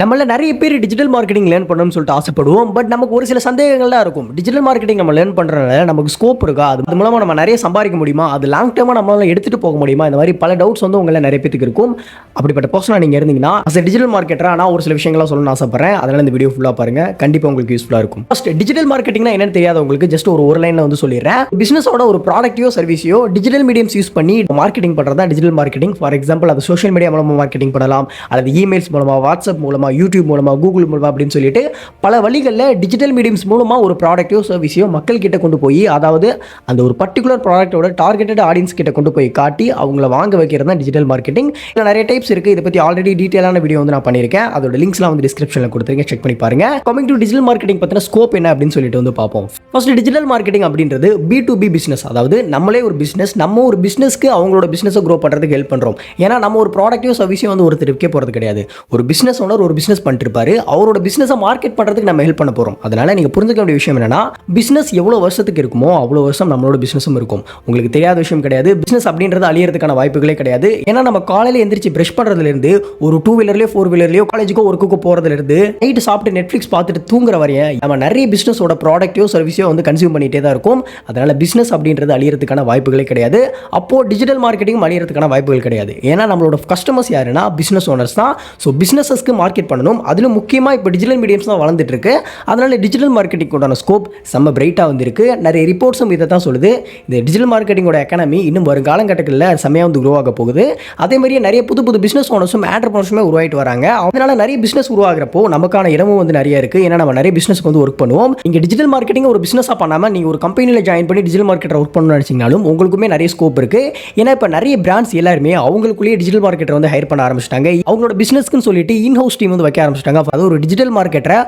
நம்மள நிறைய பேர் டிஜிட்டல் மார்க்கெட்டிங் லேர்ன் பண்ணணும்னு சொல்லிட்டு ஆசைப்படுவோம். பட் நமக்கு ஒரு சில சந்தேகங்கள்லாம் இருக்கும். டிஜிட்டல் மார்க்கெட்டிங் நம்ம லேர்ன் பண்றதுனால நமக்கு ஸ்கோப் இருக்கா? அது மூலமா நம்ம நிறைய சம்பாதிக்க முடியுமா? அது லாங் டர்மா நம்மளால எடுத்துட்டு போக முடியுமா? இந்த மாதிரி பல டவுட்ஸ் வந்து உங்கள நிறைய பேத்துக்கு இருக்கும். அப்படிப்பட்ட பர்சனா நீங்க இருந்தீங்கன்னா, அஸ் எ டிஜிட்டல் மார்க்கெட்டரா நான் ஒரு சில விஷயங்கள்லாம் சொல்லணும்னு ஆசைப்படுறேன். அதனால இந்த வீடியோ ஃபுல்லா பாருங்க. கண்டிப்பா உங்களுக்கு யூஸ்ஃபுல்லா இருக்கும். ஃபர்ஸ்ட் டிஜிட்டல் மார்க்கெட்டிங்னா என்னன்னு தெரியாதவங்களுக்கு ஜஸ்ட் ஒரு லைன்ல வந்து சொல்லிடுறேன். பிசினஸோட ஒரு ப்ராடக்ட்டையோ சர்வீஸையோ டிஜிட்டல் மீடியம்ஸ் யூஸ் பண்ணி மார்க்கெட்டிங் பண்றது தான் டிஜிட்டல் மார்க்கெட்டிங். ஃபார் எக்ஸாம்பிள் அது சோஷியல் மீடியா மூலமா மார்க்கெட்டிங் பண்ணலாம், அல்லது இமெயில்ஸ் மூலமா, வாட்ஸ்அப் மூலமா, யூடியூப் மூலமா, கூகுள் மூலமா அப்படின்னு சொல்லிட்டு பல வழிகளில் டிஜிட்டல் மீடியம்ஸ் மூலமா ஒரு ப்ராடக்ட்டோ சர்வீஸையோ மக்கள் கிட்ட கொண்டு போய், அதாவது அந்த ஒரு பர்டிகுலர் ப்ராடக்ட்டோட டார்கெட்டட் ஆடியன்ஸ் கிட்ட கொண்டு போய் காட்டி அவங்கள வாங்க வைக்கிறது தான் டிஜிட்டல் மார்க்கெட்டிங். இதில் நிறைய டைப்ஸ் இருக்கு. இதை பற்றி ஆல்ரெடி டீட்டெயிலான வீடியோ வந்து நான் பண்ணியிருக்கேன். அதோட லிங்க்ஸ்லாம் வந்து டிஸ்கிரிப்ஷனில் கொடுத்துருக்கேன், செக் பண்ணி பாருங்க. கமிங் டு டிஜிட்டல் மார்க்கெட்டிங் பற்றின ஸ்கோப் என்ன அப்படின்னு சொல்லிட்டு வந்து பார்ப்போம். ஃபர்ஸ்ட் டிஜிட்டல் மார்க்கெட்டிங் அப்படின்றது B2B பிசினஸ். அதாவது நம்மளே ஒரு பிசினஸ், நம்ம ஒரு பிசினஸ்க்கு அவங்களோட பிசினஸை க்ரோ பண்ணுறதுக்கு ஹெல்ப் பண்ணுறோம். ஏன்னா நம்ம ஒரு ப்ராடக்ட்டையோ சர்வீஸையோ வந்து ஒருத்தர் விற்க போகிறது கிடையாது. ஒரு பிசினஸ் ஓனர் ஒரு பிசினஸ் பண்ணிட்டு இருப்பாரு, அவரோட பிசினஸை மார்க்கெட் பண்றதுக்கு நம்ம ஹெல்ப் பண்ண போறோம். அதனால நீங்க புரிஞ்சுக்க வேண்டிய விஷயம் என்னன்னா, பிசினஸ் எவ்வளவு வருஷத்துக்கு இருக்குமோ அவ்வளவு வருஷம் நம்மளோட பிசினஸும் இருக்கும். உங்களுக்கு தெரியாத விஷயம் கிடையாது. பிசினஸ் அப்படின்றது அழியறதுக்கான வாய்ப்புகளே கிடையாது. ஏன்னா நம்ம காலையில எந்திரிச்சு பிரஷ் பண்றதுல இருந்து, ஒரு 2 வீலர்லயோ 4 வீலர்லயோ காலேஜுக்கோ ஒர்க்குக்கோ போறதுல இருந்து, நைட் சாப்பிட்டு நெட்ஃபிளிக்ஸ் பார்த்துட்டு தூங்குற வரையும் நம்ம நிறைய பிசினஸோட ப்ராடக்ட்டையோ சர்வீஸையோ வந்து கன்சியூம் பண்ணிட்டே தான் இருக்கும். அதனால பிசினஸ் அப்படின்றது அழியறதுக்கான வாய்ப்புகளே கிடையாது. அப்போ டிஜிட்டல் மார்க்கெட்டிங் அழியறதுக்கான வாய்ப்புகள் கிடையாது. ஏன்னா நம்மளோட கஸ்டமர்ஸ் யாருன்னா பிசினஸ் ஓனர்ஸ் தான். ஸோ பிசினஸஸ்க்கு மார்க்கெட் பண்ணணும். அதிலும் முக்கியமாக இப்போ டிஜிட்டல் மீடியம்ஸ் தான் வளர்ந்துட்டு இருக்கு. அதனால டிஜிட்டல் மார்க்கெட்டிங் உண்டான ஸ்கோப் செம்ம பிரைட்டாக வந்திருக்கு. நிறைய ரிப்போர்ட்ஸும் இதை தான் சொல்லுது. இந்த டிஜிட்டல் மார்க்கெட்டிங்கோட எக்கானமி இன்னும் வரும் காலகட்டங்களில் செம்மையாக வந்து க்ரோ ஆக போகுது. அதே மாதிரியே நிறைய புது புது பிசினஸ் ஓனர்ஸும் ஆண்டர்பிரனர்ஸுமே உருவாயிட்டு வராங்க. அதனால நிறைய பிசினஸ் உருவாகிறப்போ நமக்கான இடமும் வந்து நிறைய இருக்கு. ஏன்னா நம்ம நிறைய பிசினஸ்க்கு வந்து ஒர்க் பண்ணுவோம். இங்கே டிஜிட்டல் மார்க்கெட்டிங் ஒரு பிசினஸாக பண்ணாமல் நீங்கள் ஒரு கம்பெனியில் ஜாயின் பண்ணி டிஜிட்டல் மார்க்கெட்டர் ஒர்க் பண்ணணும்னு நினைச்சீங்கனாலும் உங்களுக்குமே நிறைய ஸ்கோப் இருக்கு. ஏன்னா இப்போ நிறைய பிராண்ட்ஸ் எல்லாருமே அவங்களுக்குள்ளேயே டிஜிட்டல் மார்க்கெட்டர் வந்து ஹையர் பண்ண ஆரம்பிச்சிட்டாங்க. அவங்களோட பிசினஸ்க்குன்னு சொல்லிட்டு இன்ஹவுஸ் டீம் வந்து வைக்க ஆரம்பிச்சிட்டாங்க. அது ஒரு டிஜிட்டல் மார்க்கெட்டரை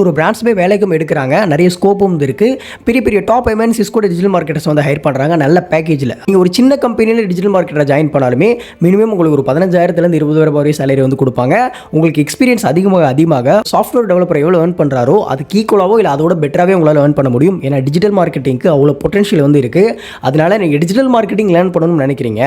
ஒரு பிராண்ட்ஸுமே வேலைக்கும் எடுக்கிறாங்க. நிறைய ஸ்கோப்பும் இருக்கு. பெரிய பெரிய டாப் எம்என்சிஸ் கூட டிஜிட்டல் மார்க்கெட்டர்ஸ் வந்து ஹையர் பண்ணுறாங்க நல்ல பேக்கேஜில். நீங்கள் ஒரு சின்ன கம்பெனியில் டிஜிட்டல் மார்க்கெட்டரை ஜாயின் பண்ணாலுமே மினிமம் உங்களுக்கு ஒரு 15,000 20,000 வரை சேலரி வந்து கொடுப்பாங்க. உங்களுக்கு எக்ஸ்பீரியன்ஸ் அதிகமாக சாஃப்ட்வேர் டெவலப்பர் எவ்வளோ ஏர்ன் பண்ணுறாரோ அதுக்கு ஈக்குவலாவோ இல்லை அதோட பெட்டராகவே உங்களால் ஏர்ன் பண்ண முடியும். ஏன்னா டிஜிட்டல் மார்க்கெட்டிங்க்கு அவ்வளோ பொட்டன்ஷியல் வந்து இருக்கு. அதனால நீங்கள் டிஜிட்டல் மார்க்கெட்டிங் லேர்ன் பண்ணணும்னு நினைக்கிறீங்க,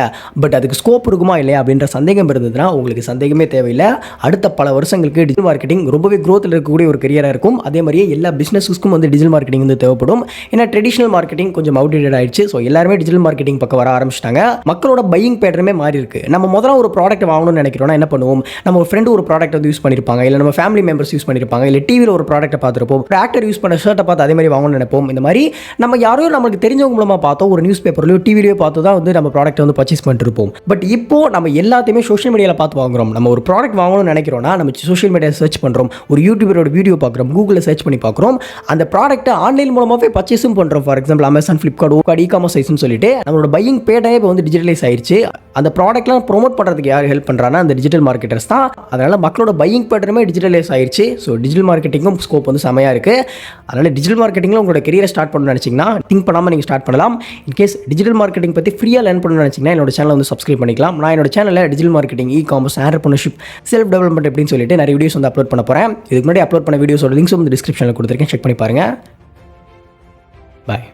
பட் அதுக்கு ஸ்கோப் இருக்குமா இல்லையா அப்படின்ற சந்தேகம் இருந்ததுன்னா உங்களுக்கு சந்தேகமே தேவையில்லை. அடுத்த பல வருஷங்களுக்கு டிஜிட்டல் மார்க்கெட்டிங் ரொம்பவே க்ரோத்தில் இருக்கக்கூடிய ஒரு கரியராக இருக்கும். அதே மாதிரியே எல்லா பிசினஸுக்கும் வந்து டிஜிட்டல் மார்க்கெட்டிங் வந்து தேவைப்படும். ஏன்னா ட்ரெடிஷனல் மார்க்கெட்டிங் கொஞ்சம் அவுடேட்டட் ஆயிடுச்சு. ஸோ எல்லாருமே டிஜிட்டல் மார்க்கெட்டிங் பக்கம் வர ஆரம்பிச்சிட்டாங்க. மக்களோட பையிங் பேட்டர்மே மாறி இருக்கு. நம்ம முதல்ல ஒரு ப்ராடக்ட் வாங்கணும்னு நினைக்கிறோம்னா என்ன பண்ணுவோம்? நம்ம ஒரு ஃப்ரெண்டு ஒரு ப்ராடக்ட் வந்து யூஸ் பண்ணியிருப்பாங்க, இல்லை நம்ம ஃபேமிலி மெம்பர்ஸ் யூஸ் பண்ணியிருப்பாங்க, இல்லை டிவியில் ஒரு ப்ராடக்ட்டை பார்த்துருப்போம், ஒரு ஆக்டர் யூஸ் பண்ண ஷர்ட்டை பார்த்து அதே மாதிரி வாங்கணும்னு நினைப்போம். இந்த மாதிரி நம்ம யாரோ நமக்கு தெரிஞ்சவங்க மூலமாக பார்த்தோம், ஒரு நியூஸ் பேப்பர்லையோ டிவிலையோ பார்த்து தான் வந்து நம்ம ப்ராடக்ட் வந்து பர்ச்சேஸ் பண்ணிட்டு இருப்போம். பட் இப்போ நம்ம எல்லாத்தையுமே சோஷியல் மீடியாவில் பார்த்து வாங்குறோம். நம்ம ஒரு ப்ராடக்ட் வாங்கணும்னு நினைக்கிறோம்னா நம்ம சோஷியல் மீடியா சர்ச் பண்ணுறோம், ஒரு யூடியூபரோட வீடியோ பார்க்குறோம், கூகுளில் சர்ச் பண்ணி பார்க்குறோம், அந்த ப்ராடக்ட்டை ஆன்லைன் மூலமாகவே பர்ச்சேஸும் பண்ணுறோம். For example Amazon, Flipkart, ecommerce சைட்ஸ்னு சொல்லிட்டு நம்மளோட பையிங் பேட்டாக இப்போ வந்து டிஜிட்டலைஸ் ஆயிடுச்சு. அந்த ப்ராடக்ட்லாம் ப்ரொமோட் பண்ணுறதுக்கு யார் ஹெல்ப் பண்ணுறாங்கன்னா அந்த டிஜிட்டல் மார்க்கெட்டர்ஸ் தான். அதனால் மக்களோட பையிங் பேட்டருமே டிஜிட்டலைஸ் ஆயிடுச்சு. ஸோ டிஜிட்டல் மார்க்கெட்டிங்கும் ஸ்கோப் வந்து செமையாக இருக்குது. அதனால் டிஜிட்டல் மார்க்கெட்டிங்கில் உங்களோட கரியரை ஸ்டார்ட் பண்ணணும்னு நினச்சிங்கன்னா திங்க் பண்ணாமல் நீங்கள் ஸ்டார்ட் பண்ணலாம். இன்கேஸ் டிஜிட்டல் மார்க்கெட்டிங் பற்றி ஃப்ரீயாக லேர்ன் பண்ணணும்னு நினச்சிங்கன்னா என்னோட சேனல் வந்து சப்ஸ்கிரைப் பண்ணிக்கலாம். நான் என்னோட சேனலில் digital marketing, e-commerce, entrepreneurship, self development அப்படின்னு சொல்லிட்டு நிறைய வீடியோஸ் வந்து அப்லோட் பண்ண போகிறேன். இதுக்கு முன்னாடி அப்லோட் பண்ண வீடியோஸோட லிங்க்ஸ் வந்து டிஸ்கிரிப்ஷனில் கொடுத்துருக்கேன், செக் பண்ணி பாருங்கள். பாய்.